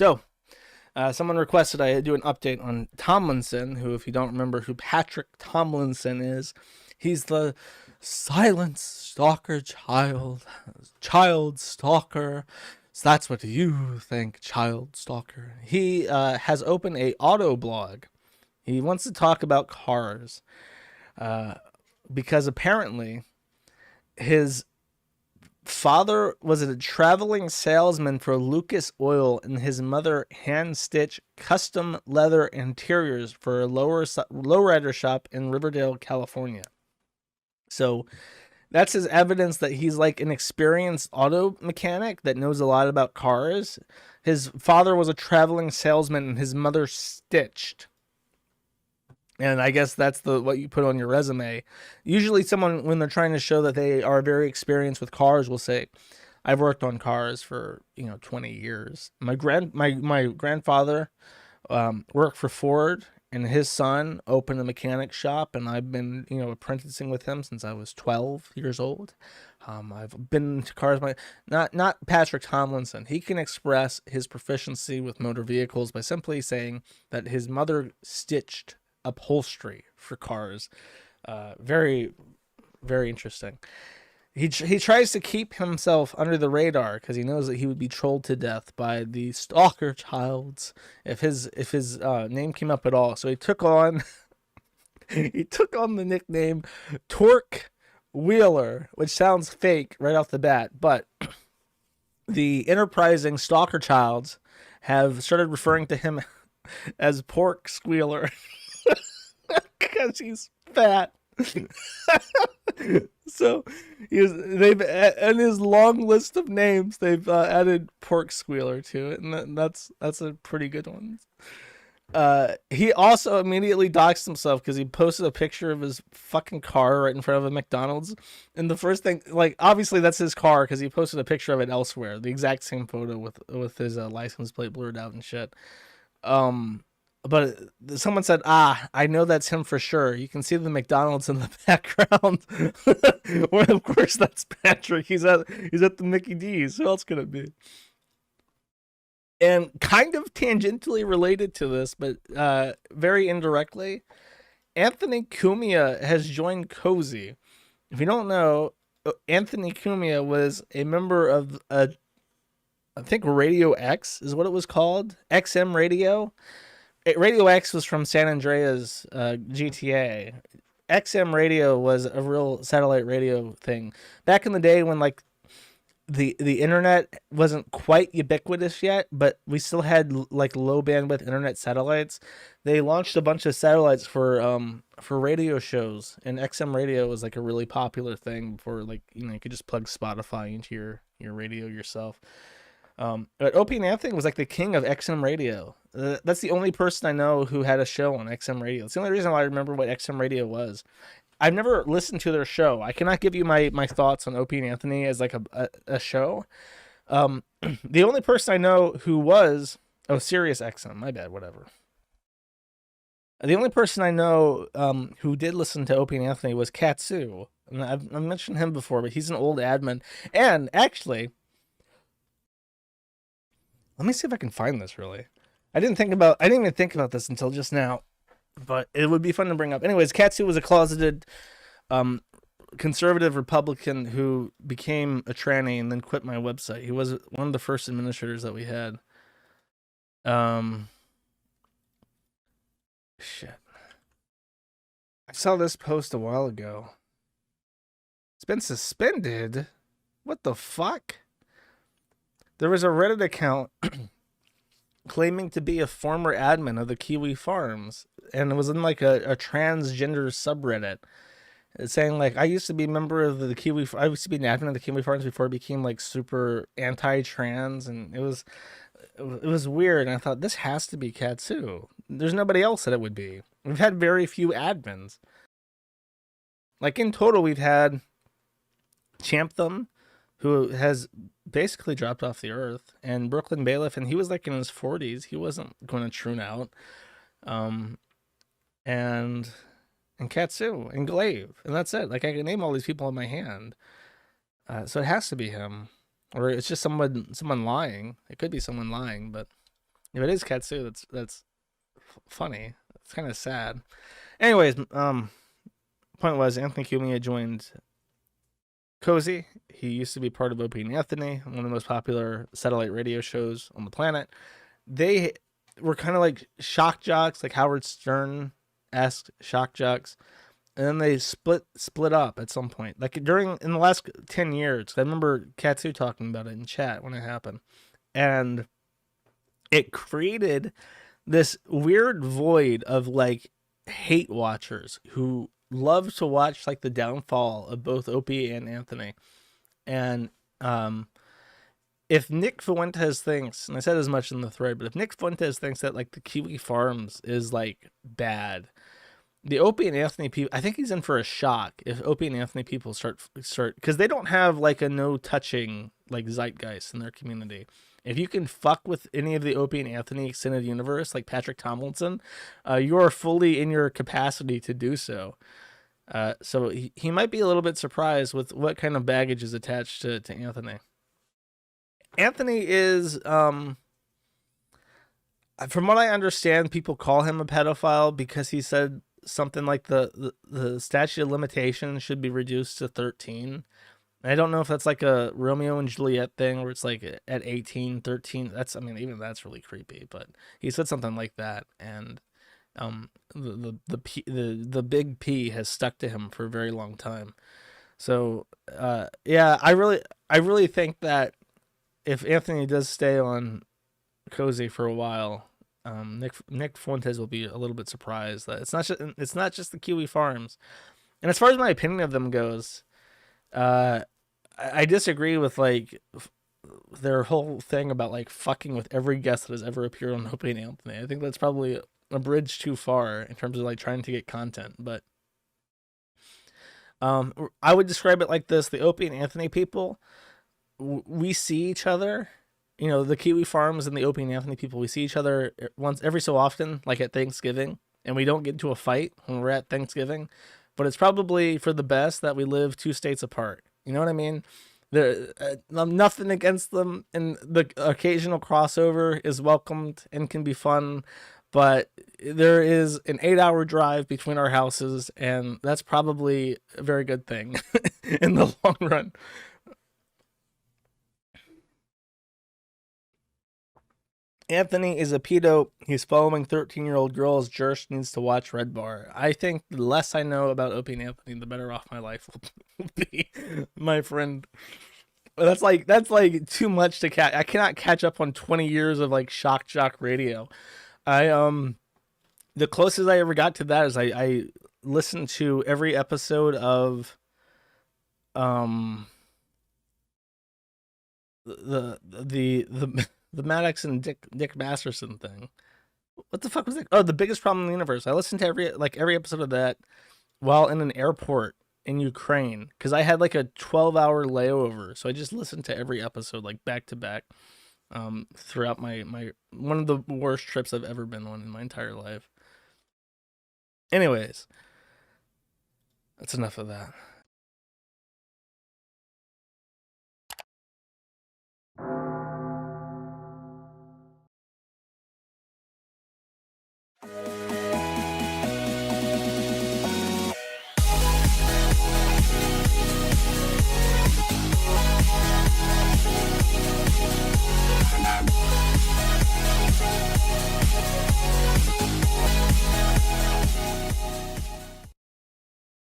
So, someone requested I do an update on Tomlinson, who, if you don't remember who Patrick Tomlinson is, he's the silent stalker child stalker. So that's what you think, child stalker. He has opened a auto blog. He wants to talk about cars because apparently his father was a traveling salesman for Lucas Oil, and his mother hand-stitched custom leather interiors for a lowrider shop in Riverdale, California. So that's his evidence that he's like an experienced auto mechanic that knows a lot about cars. His father was a traveling salesman, and his mother stitched. And I guess that's what you put on your resume. Usually someone, when they're trying to show that they are very experienced with cars, will say, I've worked on cars for, 20 years. My grandfather worked for Ford, and his son opened a mechanic shop, and I've been, apprenticing with him since I was 12 years old. I've been into cars. Not Patrick Tomlinson. He can express his proficiency with motor vehicles by simply saying that his mother stitched upholstery for cars. Very, very interesting. He tries to keep himself under the radar because he knows that he would be trolled to death by the stalker childs if his name came up at all. So he took on the nickname Torque Wheeler, which sounds fake right off the bat, but the enterprising stalker childs have started referring to him as Pork Squealer. Because he's fat. So they've in his long list of names, they've added Pork Squealer to it, and that's a pretty good one. He also immediately doxed himself because he posted a picture of his fucking car right in front of a McDonald's, and the first thing, like, obviously that's his car because he posted a picture of it elsewhere, the exact same photo with his license plate blurred out and shit. But someone said, I know that's him for sure. You can see the McDonald's in the background. Well, of course, that's Patrick. He's at the Mickey D's. Who else could it be? And kind of tangentially related to this, but very indirectly, Anthony Cumia has joined Cozy. If you don't know, Anthony Cumia was a member of, I think Radio X is what it was called. XM Radio. Radio X was from San Andreas, GTA. XM Radio was a real satellite radio thing. Back in the day when, like, the internet wasn't quite ubiquitous yet, but we still had, like, low bandwidth internet satellites. They launched a bunch of satellites for radio shows, and XM Radio was, like, a really popular thing before, like, you could just plug Spotify into your radio yourself. But Opie and Anthony was like the king of XM Radio. That's the only person I know who had a show on XM Radio. It's the only reason why I remember what XM Radio was. I've never listened to their show. I cannot give you my thoughts on Opie and Anthony as like a show. The only person I know who was Sirius XM. My bad. Whatever. The only person I know who did listen to Opie and Anthony was Katsu. And I've mentioned him before, but he's an old admin. And actually, let me see if I can find this really. I didn't even think about this until just now, but it would be fun to bring up. Anyways, Katsu was a closeted conservative Republican who became a tranny and then quit my website. He was one of the first administrators that we had. Shit. I saw this post a while ago. It's been suspended? What the fuck? There was a Reddit account claiming to be a former admin of the Kiwi Farms, and it was in like a transgender subreddit. It's saying like, I used to be a member of the Kiwi. I used to be an admin of the Kiwi Farms before it became like super anti-trans, and it was weird. And I thought this has to be Katsu. There's nobody else that it would be. We've had very few admins. Like in total, we've had Champtham, who has basically dropped off the earth, and Brooklyn Bailiff, and he was like in his 40s. He wasn't going to troon out. And Katsu and Glaive, and that's it. Like I can name all these people in my hand. So it has to be him, or it's just someone lying. It could be someone lying, but If it is Katsu, that's funny. It's kind of sad. Anyways, point was Anthony Cumia joined Cozy. He used to be part of Opie and Anthony, one of the most popular satellite radio shows on the planet. They were kind of like shock jocks, like Howard Stern-esque shock jocks. And then they split up at some point, like in the last 10 years. I remember Katsu talking about it in chat when it happened, and it created this weird void of like hate watchers who love to watch like the downfall of both Opie and Anthony. And if Nick Fuentes thinks, and I said as much in the thread, but if Nick Fuentes thinks that like the Kiwi Farms is like bad, the Opie and Anthony people, I think he's in for a shock if Opie and Anthony people start because they don't have like a no touching like zeitgeist in their community. If you can fuck with any of the Opie and Anthony extended universe, like Patrick Tomlinson, you are fully in your capacity to do so. So he might be a little bit surprised with what kind of baggage is attached to Anthony. Anthony is, from what I understand, people call him a pedophile because he said something like the statute of limitations should be reduced to 13. I don't know if that's like a Romeo and Juliet thing where it's like at 18, 13. Even that's really creepy, but he said something like that. And the big P has stuck to him for a very long time. So yeah, I really think that if Anthony does stay on Cozy for a while, Nick Fuentes will be a little bit surprised that it's not just the Kiwi Farms. And as far as my opinion of them goes, I disagree with like their whole thing about like fucking with every guest that has ever appeared on Opie and Anthony. I think that's probably a bridge too far in terms of like trying to get content. But I would describe it like this: the Opie and Anthony people, we see each other. You know, the Kiwi Farms and the Opie and Anthony people, we see each other once every so often, like at Thanksgiving, and we don't get into a fight when we're at Thanksgiving. But it's probably for the best that we live 2 states apart. You know what I mean? I'm nothing against them, and the occasional crossover is welcomed and can be fun, but there is an 8-hour drive between our houses, and that's probably a very good thing in the long run. Anthony is a pedo. He's following 13-year-old girls. Jersh needs to watch Red Bar. I think the less I know about Opie and Anthony, the better off my life will be, my friend. That's like too much to catch. I cannot catch up on 20 years of like shock jock radio. The closest I ever got to that is I listened to every episode of the Maddox and Dick Masterson thing. What the fuck was that? Oh, The Biggest Problem in the Universe. I listened to every episode of that while in an airport in Ukraine because I had like a 12-hour layover. So I just listened to every episode like back to back throughout my one of the worst trips I've ever been on in my entire life. Anyways, that's enough of that.